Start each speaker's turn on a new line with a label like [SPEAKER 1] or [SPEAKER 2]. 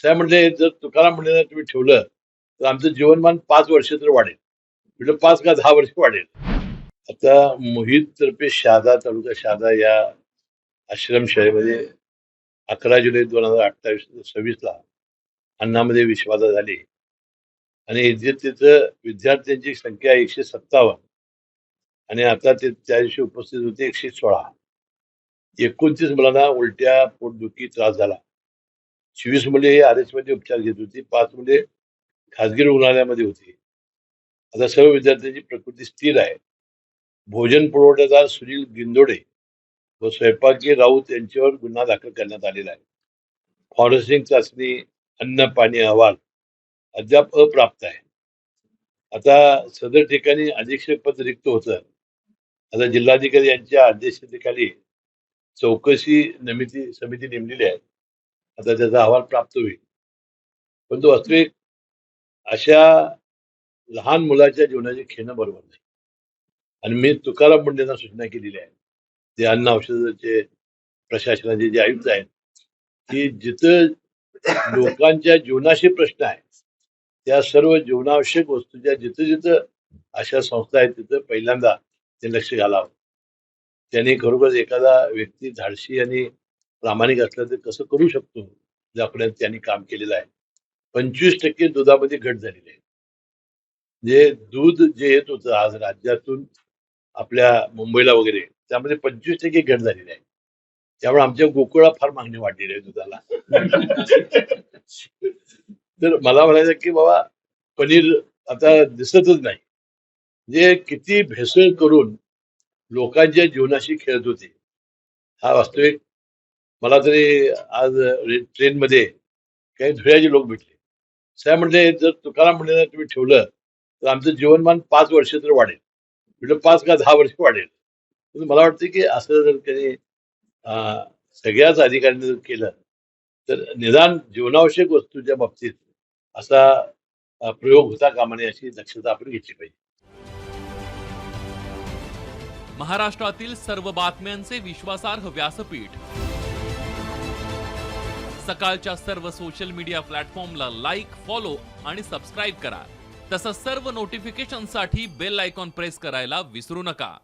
[SPEAKER 1] साहेब म्हणले जर तुकाराम मुंढेंना तुम्ही ठेवलं तर आमचं जीवनमान 5 वर्ष तर वाढेल. म्हटलं 5 का 10 वर्ष वाढेल. आता मोहित तर्फे शहादा तालुका शहादा या आश्रमशाळेमध्ये 11 जुलै 2026 ला अन्नामध्ये विषबाधा झाली आणि तिथं विद्यार्थ्यांची संख्या 157 आणि आता ते त्या दिवशी उपस्थित होते 116. 29 मुलांना उलट्या, पोटदुखी त्रास झाला. 24 मुले आरएच मध्ये उपचार घेत होती. 5 मुले खासगी रुग्णालयामध्ये होती. आता सर्व विद्यार्थ्यांची प्रकृती स्थिर आहे. भोजन पुरवठादार सुनील गिंदोडे व स्वयंपाकी राऊत यांच्यावर गुन्हा दाखल करण्यात आलेला आहे. फॉरेन्सिक चाचणी, अन्न पाणी अहवाल अद्याप अप्राप्त आहे. आता सदर ठिकाणी अधीक्षक पद रिक्त होतं. आता जिल्हाधिकारी यांच्या अध्यक्षतेखाली चौकशी समिती नेमलेली आहे. आता त्याचा अहवाल प्राप्त होईल. परंतु वास्तविक अशा लहान मुलाच्या जीवनाचे खेळणं बरोबर नाही. आणि मी तुकाराम मुंढेंना सूचना केलेली आहे. जे अन्न औषधाचे प्रशासनाचे जे आयुक्त आहेत की जिथं लोकांच्या जीवनाशी प्रश्न आहे त्या सर्व जीवनावश्यक वस्तूच्या जिथं जिथं अशा संस्था आहेत तिथं पहिल्यांदा ते लक्ष घालावं. त्यांनी खरोखर एखादा व्यक्ती धाडसी आणि प्रामाणिक असलं तर कसं करू शकतो ज्यापर्यंत त्यांनी काम केलेलं आहे. 25% दुधामध्ये घट झालेली आहे. जे दूध जे येत होतं आज राज्यातून आपल्या मुंबईला वगैरे त्यामध्ये 25% घट झालेली आहे. त्यामुळे आमच्या गोकुळात फार मागणी वाढलेली आहे दुधाला. तर मला म्हणायचं की बाबा पनीर आता दिसतच नाही. जे किती भेसळ करून लोकांच्या जीवनाशी खेळत होते. हा वास्तविक मला तरी आज ट्रेनमध्ये काही धुळ्याचे लोक भेटले. साहेब म्हणले जर तुकाराम मुंढेंना तुम्ही ठेवलं तर आमचं जीवनमान 5 वर्ष तर वाढेल. म्हटलं 5 का 10 वर्ष वाढेल. मला वाटतं की असं जर काही सगळ्याच अधिकाऱ्यांनी जर केलं तर निदान जीवनावश्यक वस्तूच्या बाबतीत असा प्रयोग होता कामा नये अशी दक्षता आपण घेतली पाहिजे.
[SPEAKER 2] महाराष्ट्रातील सर्व बातम्यांचे विश्वासार्ह व्यासपीठ सकाळच्या सर्व सोशल मीडिया प्लॅटफॉर्मला लाईक, फॉलो आणि सबस्क्राईब करा. तसंच सर्व नोटिफिकेशनसाठी बेल आयकॉन प्रेस करायला विसरू नका.